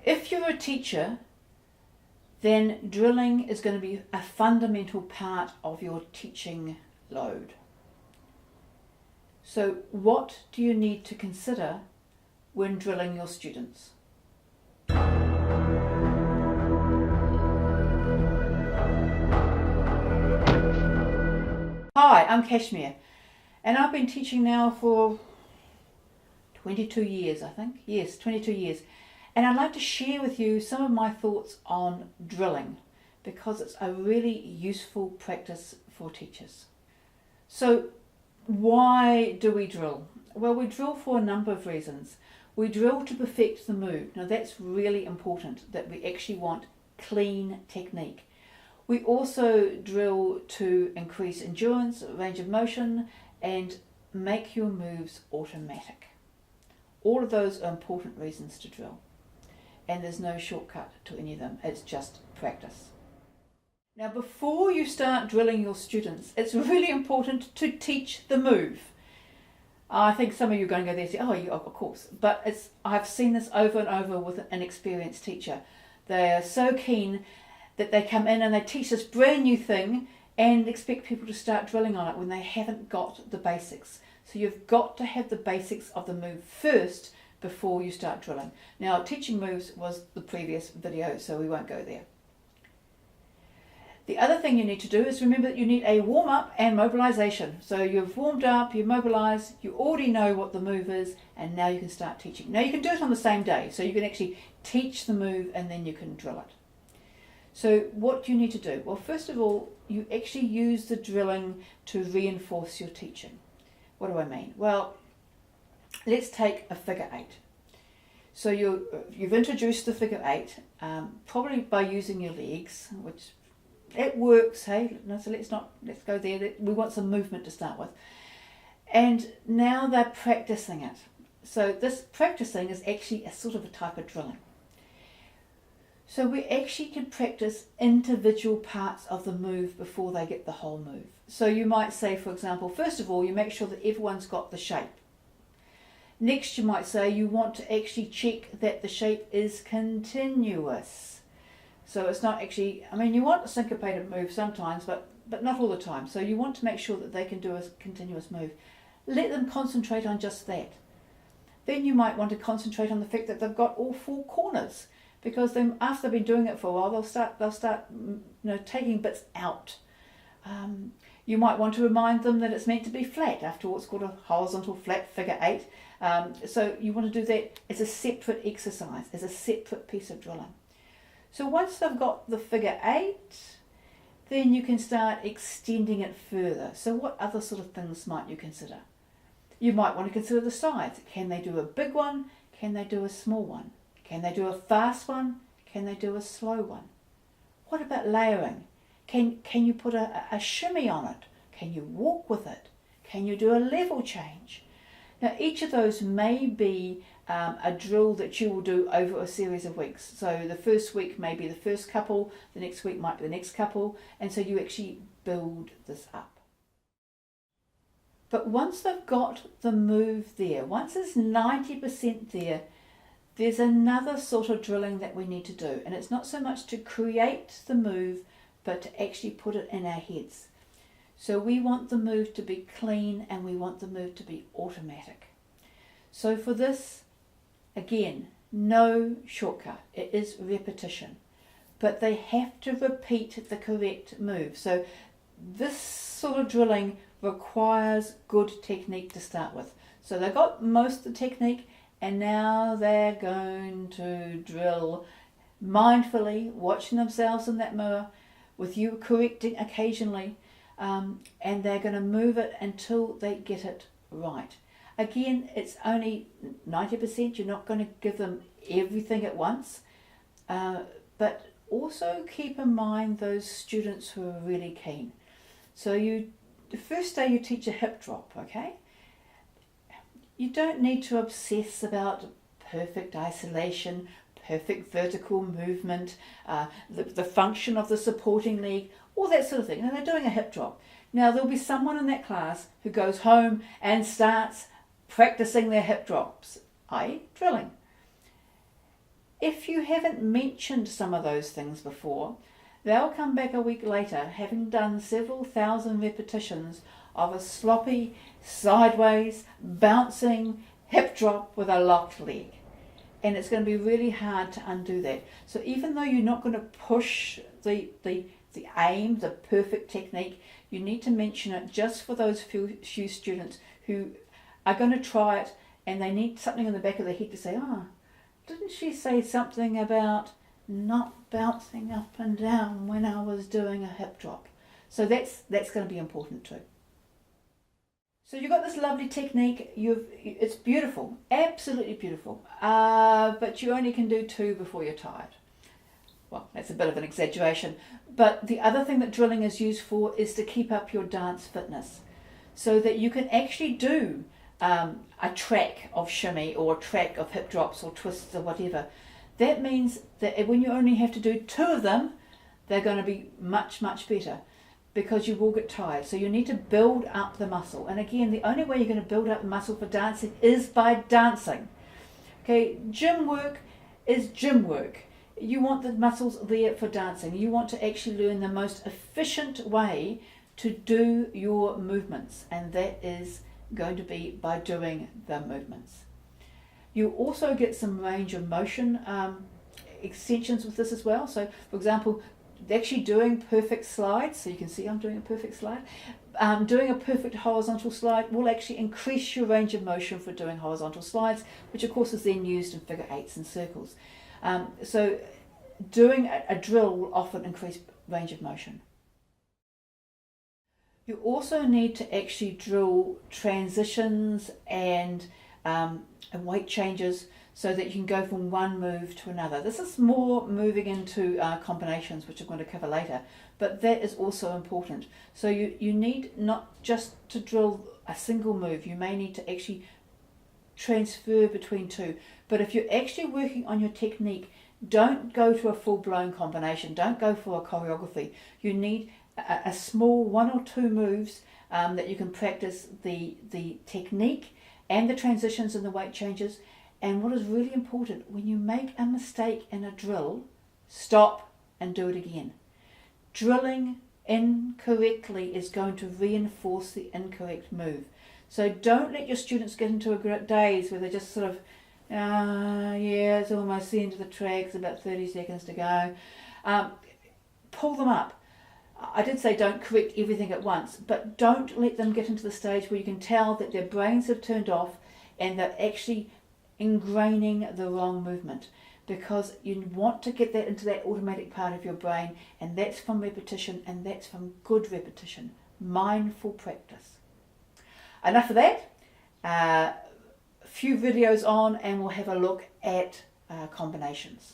if you're a teacher, then drilling is going to be a fundamental part of your teaching load. So what do you need to consider when drilling your students? Hi, I'm Kashmir, and I've been teaching now for 22 years, I think. Yes, 22 years. And I'd like to share with you some of my thoughts on drilling, because it's a really useful practice for teachers. So why do we drill? Well, we drill for a number of reasons. We drill to perfect the move. Now that's really important, that we actually want clean technique. We also drill to increase endurance, range of motion, and make your moves automatic. All of those are important reasons to drill. And there's no shortcut to any of them. It's just practice. Now, before you start drilling your students, it's really important to teach the move. I think some of you are going to go there and say, oh, yeah, of course. But I've seen this over and over with an experienced teacher. They are so keen that they come in and they teach this brand new thing and expect people to start drilling on it when they haven't got the basics. So you've got to have the basics of the move first before you start drilling. Now, teaching moves was the previous video, so we won't go there. The other thing you need to do is remember that you need a warm-up and mobilization. So you've warmed up, you've mobilized, you already know what the move is, and now you can start teaching. Now you can do it on the same day, so you can actually teach the move and then you can drill it. So what do you need to do? Well, first of all, you actually use the drilling to reinforce your teaching. What do I mean? Well, let's take a figure 8. So you've introduced the figure 8, probably by using your legs, which it works, hey? No, so let's go there. We want some movement to start with. And now they're practicing it. So this practicing is actually a sort of a type of drilling. So we actually can practice individual parts of the move before they get the whole move. So you might say, for example, first of all, you make sure that everyone's got the shape. Next, you might say you want to actually check that the shape is continuous. So it's not actually, you want a syncopated move sometimes, but not all the time. So you want to make sure that they can do a continuous move. Let them concentrate on just that. Then you might want to concentrate on the fact that they've got all 4 corners, because then after they've been doing it for a while, they'll start taking bits out. You might want to remind them that it's meant to be flat. After all, it's called a horizontal flat figure 8. So you want to do that as a separate exercise, as a separate piece of drilling. So once they've got the figure 8, then you can start extending it further. So what other sort of things might you consider? You might want to consider the size. Can they do a big one? Can they do a small one? Can they do a fast one? Can they do a slow one? What about layering? Can you put a shimmy on it? Can you walk with it? Can you do a level change? Now each of those may be a drill that you will do over a series of weeks. So the first week may be the first couple, the next week might be the next couple, and so you actually build this up. But once they've got the move there, once it's 90% there, there's another sort of drilling that we need to do, and it's not so much to create the move, but to actually put it in our heads. So we want the move to be clean and we want the move to be automatic. So for this, again, no shortcut. It is repetition. But they have to repeat the correct move. So this sort of drilling requires good technique to start with. So they've got most of the technique, and now they're going to drill mindfully, watching themselves in that mirror, with you correcting occasionally, and they're going to move it until they get it right. Again, it's only 90%. You're not going to give them everything at once, but also keep in mind those students who are really keen. So the first day you teach a hip drop, okay? You don't need to obsess about perfect isolation, perfect vertical movement, the function of the supporting leg, all that sort of thing. And they're doing a hip drop. Now there'll be someone in that class who goes home and starts practicing their hip drops, i.e. drilling. if you haven't mentioned some of those things before, they'll come back a week later having done several thousand repetitions of a sloppy, sideways, bouncing hip drop with a locked leg. And it's going to be really hard to undo that. So even though you're not going to push the aim, the perfect technique, you need to mention it just for those few students who are going to try it and they need something in the back of their head to say, didn't she say something about not bouncing up and down when I was doing a hip drop? So that's going to be important too. So you've got this lovely technique. It's beautiful, absolutely beautiful, but you only can do 2 before you're tired. Well, that's a bit of an exaggeration. But the other thing that drilling is used for is to keep up your dance fitness, so that you can actually do a track of shimmy or a track of hip drops or twists or whatever. That means that when you only have to do 2 of them, they're going to be much, much better, because you will get tired. So you need to build up the muscle. And again, the only way you're going to build up the muscle for dancing is by dancing. Okay, gym work is gym work. You want the muscles there for dancing. You want to actually learn the most efficient way to do your movements, and that is going to be by doing the movements. You also get some range of motion extensions with this as well. So for example, actually doing perfect slides, so you can see I'm doing a perfect slide, doing a perfect horizontal slide will actually increase your range of motion for doing horizontal slides, which of course is then used in figure 8s and circles. So doing a drill will often increase range of motion. You also need to actually drill transitions and weight changes so that you can go from one move to another. This is more moving into combinations, which I'm going to cover later, but that is also important. So you need not just to drill a single move, you may need to actually transfer between 2. But if you're actually working on your technique, don't go to a full-blown combination, don't go for a choreography. You need a small 1 or 2 moves that you can practice the technique and the transitions and the weight changes. And what is really important, when you make a mistake in a drill, stop and do it again. Drilling incorrectly is going to reinforce the incorrect move. So don't let your students get into a daze where they just sort of, yeah, it's almost the end of the track, it's about 30 seconds to go. Pull them up. I did say don't correct everything at once, but don't let them get into the stage where you can tell that their brains have turned off and they're actually ingraining the wrong movement, because you want to get that into that automatic part of your brain, and that's from repetition, and that's from good repetition, mindful practice. Enough of that. A few videos on and we'll have a look at combinations.